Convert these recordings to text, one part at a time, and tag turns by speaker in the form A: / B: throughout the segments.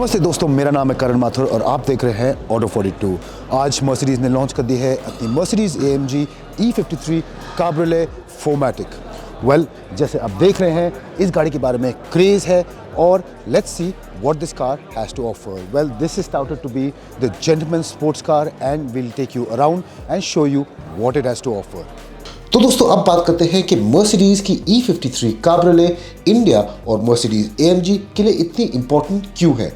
A: नमस्ते दोस्तों, मेरा नाम है करण माथुर और आप देख रहे हैं ऑटो 42। आज मर्सिडीज़ ने लॉन्च कर दी है अपनी Mercedes AMG E53 cabriolet 4MATIC। जैसे आप देख रहे हैं, इस गाड़ी के बारे में क्रेज़ है और let's see what this car has to offer. Well, this is touted to be the gentleman's sports car and we'll take you around and show you what it has to offer. तो दोस्तों अब बात करते हैं कि Mercedes की E53 cabriolet India और Mercedes AMG के लिए इतनी इंपॉर्टेंट क्यों है।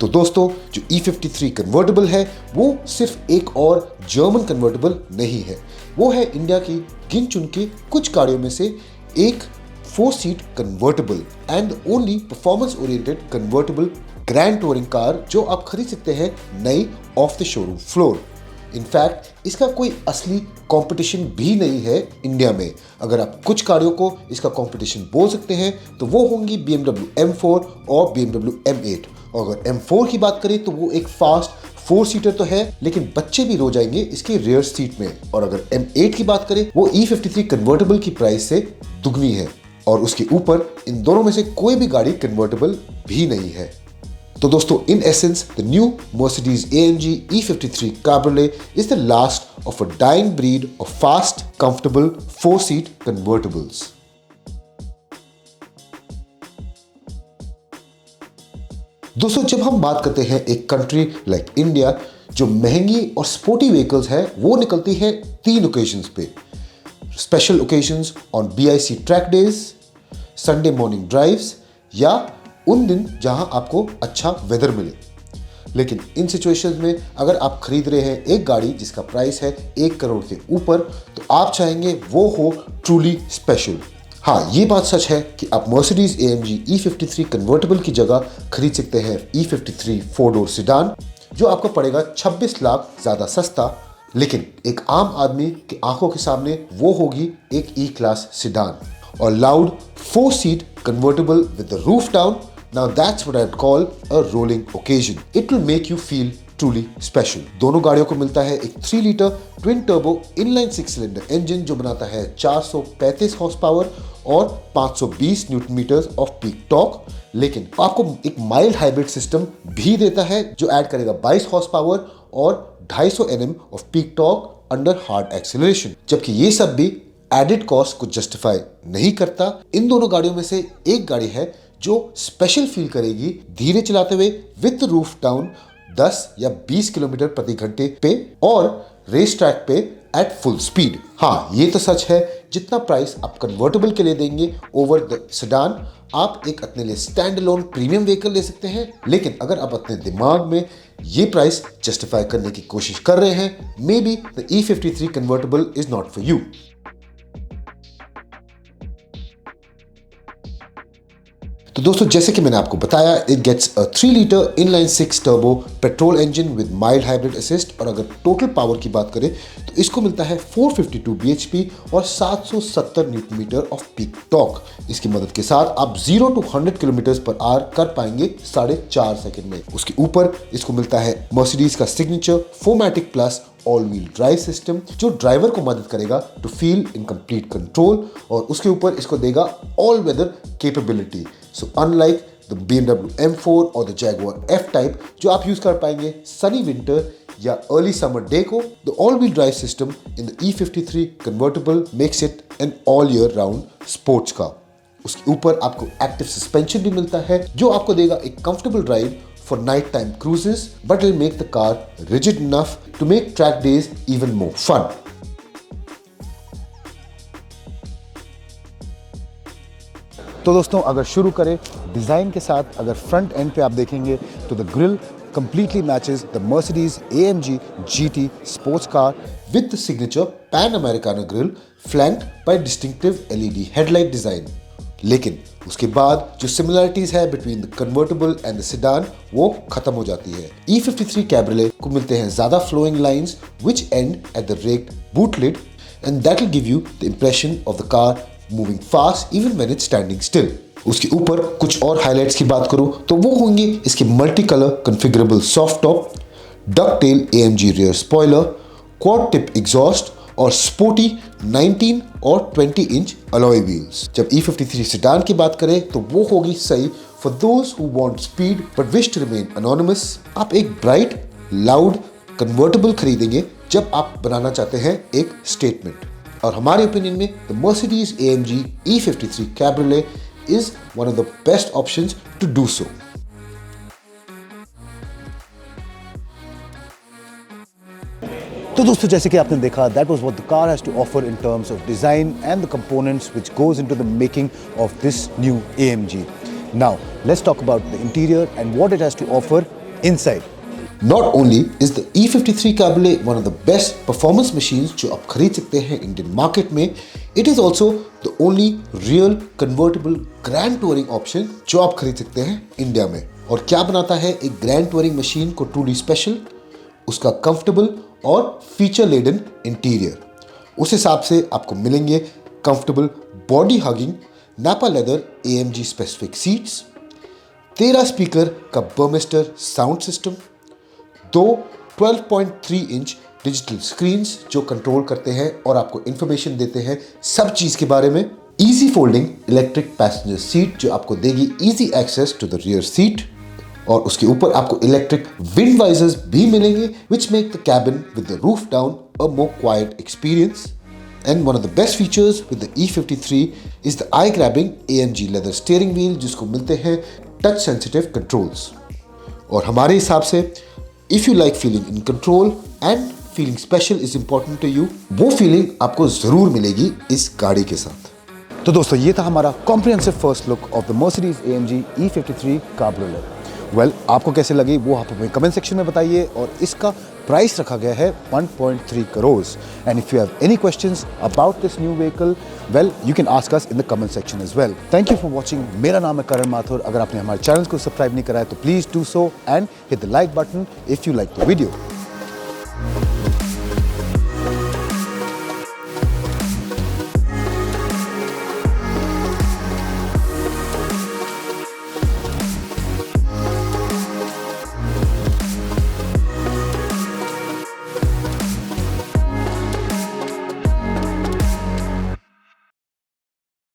A: तो दोस्तों जो E53 कन्वर्टेबल है वो सिर्फ एक और जर्मन कन्वर्टेबल नहीं है, वो है इंडिया की गिन चुन के कुछ गाड़ियों में से एक 4 seat convertible and only performance oriented convertible grand touring car जो आप खरीद सकते हैं नई of the showroom floor. In fact इसका कोई असली कंपटीशन भी नहीं है इंडिया में। अगर आप कुछ गाड़ियों को इसका कंपटीशन बोल सकते हैं तो वो होंगी BMW M4 और BMW M8। और अगर M4 की बात करें तो वो एक फास्ट 4 सीटर तो है, लेकिन बच्चे भी रो जाएंगे इसके रियर सीट में। और अगर M8 की बात करें वो E53 कन्वर्टेबल की प्राइस से दुगनी है और उसके ऊपर इन दोनों में से कोई भी गाड़ी कन्वर्टेबल भी नहीं है। तो दोस्तों in essence the new Mercedes AMG E53 Cabriolet is the last of a dying breed of fast, comfortable 4-seat convertibles. दोस्तों जब हम बात करते हैं एक कंट्री लाइक इंडिया जो महंगी और स्पोर्टी व्हीकल्स है वो निकलती है 3 ओकेजन्स पे। Special occasions on BIC track days, Sunday morning drives या उन दिन जहां आपको अच्छा वेदर मिले। लेकिन इन सिचुएशंस में अगर आप खरीद रहे हैं एक गाड़ी जिसका प्राइस है 1 करोड़ के ऊपर तो आप चाहेंगे वो हो ट्रूली स्पेशल। हाँ, ये बात सच है कि आप मर्सिडीज AMG E53 कन्वर्टेबल की जगह खरीद सकते हैं E53 4 डोर सिडान जो आपको पड़ेगा 26 लाख ज्यादा सस्ता, लेकिन एक आम आदमी की आंखों के सामने वो होगी एक E क्लास सिडान और loud 4 seat convertible with the roof down. Now that's what I'd call a rolling occasion. It will make you feel truly special. दोनों गाड़ियों को मिलता है एक 3 litre twin turbo inline 6 cylinder engine जो बनाता है 435 हॉर्स पावर और 520 newton metre of peak torque, लेकिन आपको एक माइल्ड हाइब्रिड सिस्टम भी देता है जो ऐड करेगा 22 हॉर्स पावर और 250 Nm of peak torque under hard acceleration. जबकि ये सब भी एडेड कॉस्ट को जस्टिफाई नहीं करता। इन दोनों गाड़ियों में से एक गाड़ी है जो स्पेशल फील करेगी धीरे चलाते हुए विद रूफ डाउन 10 या 20 किलोमीटर प्रति घंटे पे और रेस ट्रैक पे एट फुल स्पीड। हाँ, ये तो सच है जितना प्राइस आप कन्वर्टेबल के लिए देंगे ओवर द सेडान आप एक अपने लिए स्टैंड अलोन प्रीमियम व्हीकल ले सकते हैं। लेकिन अगर आप अपने दिमाग में ये प्राइस जस्टिफाई करने की कोशिश कर रहे हैं, may be the E53 convertible is not for you. तो दोस्तों जैसे कि मैंने आपको बताया, it gets a 3 litre inline 6 turbo petrol engine with mild hybrid assist और अगर टोटल पावर की बात करें तो इसको मिलता है 452 bhp और 770 newton metre of peak torque. इसकी मदद के साथ आप 0 to 100 किलोमीटर पर आवर कर पाएंगे 4.5 सेकंड में। उसके ऊपर इसको मिलता है मर्सिडीज का signature 4MATIC plus all wheel drive system जो ड्राइवर को मदद करेगा to feel in complete control और उसके ऊपर इसको देगा all weather capability. So unlike the BMW M4 or the Jaguar F-Type जो आप यूज कर पाएंगे सनी विंटर या अर्ली समर डे को, the all-wheel drive system in the E53 convertible makes it an all-year round sports car। उसके ऊपर आपको active suspension भी मिलता है जो आपको देगा एक comfortable drive for night-time cruises, but will make the car rigid enough to make track days even more fun। तो दोस्तों अगर शुरू करें डिज़ाइन के साथ, अगर फ्रंट एंड पे आप देखेंगे तो the grill completely matches the Mercedes AMG GT sports car with the signature Pan Americana grille flanked by distinctive LED headlight design। लेकिन उसके बाद जो सिमिलरिटीज है between the convertible and the sedan वो खत्म हो जाती है। E53 कैब्रियोलेट को मिलते हैं ज्यादा flowing lines which end at the raked boot lid and that will give you the impression of the car moving fast even when it's standing still। उसके ऊपर कुछ और हाइलाइट्स की बात करूं तो वो होंगे इसके multi colour configurable soft top, duck tail AMG rear spoiler, quad tip exhaust और स्पोर्टी 19 और 20 इंच अलॉय व्हील्स। जब E53 सेडान की बात करें तो वो होगी सही For those who want speed but wish to remain anonymous, आप एक bright, loud, convertible खरीदेंगे जब आप बनाना चाहते हैं एक statement. और हमारे opinion में the Mercedes AMG E53 Cabriolet is one of the best options to do so.
B: तो दोस्तों जैसे कि आपने देखा that was what the car has to offer in terms of design and the components which goes into the making of this new AMG. Now let's talk about the interior and what it has to offer inside.
A: Not only is the E53 Cabriolet one of the best performance machines जो आप खरीद सकते हैं Indian market में, it is also the only real convertible grand touring option जो आप खरीद सकते हैं इंडिया में. और क्या बनाता है एक ग्रैंड टूरिंग मशीन को truly स्पेशल? उसका कंफर्टेबल और फीचर लेडन इंटीरियर. उस हिसाब से आपको मिलेंगे comfortable body hugging nappa leather AMG specific seats, 13 speaker का Burmester sound system, 2 12.3 inch digital screens जो कंट्रोल करते हैं और आपको इंफॉर्मेशन देते हैं सब चीज़ के बारे में, easy folding electric passenger seat जो आपको देगी easy access to the rear seat, और उसके ऊपर आपको इलेक्ट्रिक विंड वाइजर्स भी मिलेंगे which make the cabin with the roof down a more quiet experience. And one of the best features with the E53 is the eye grabbing AMG leather steering wheel जिसको मिलते हैं touch sensitive controls. और हमारे हिसाब से if you like feeling in control and feeling special is important to you, वो फीलिंग आपको जरूर मिलेगी इस गाड़ी के साथ.
B: तो दोस्तों ये था हमारा comprehensive first look of the Mercedes AMG E53 Cabriolet. Well आपको कैसे लगी वो आप हमें कमेंट सेक्शन में बताइए. और इसका प्राइस रखा गया है 1.3 crore. And if you have any questions about this new vehicle, well you can ask us in the comment section as well. Thank you for watching. मेरा नाम है करण माथुर. अगर आपने हमारे चैनल को सब्सक्राइब नहीं करा है तो please do so and hit the like button if you like the video.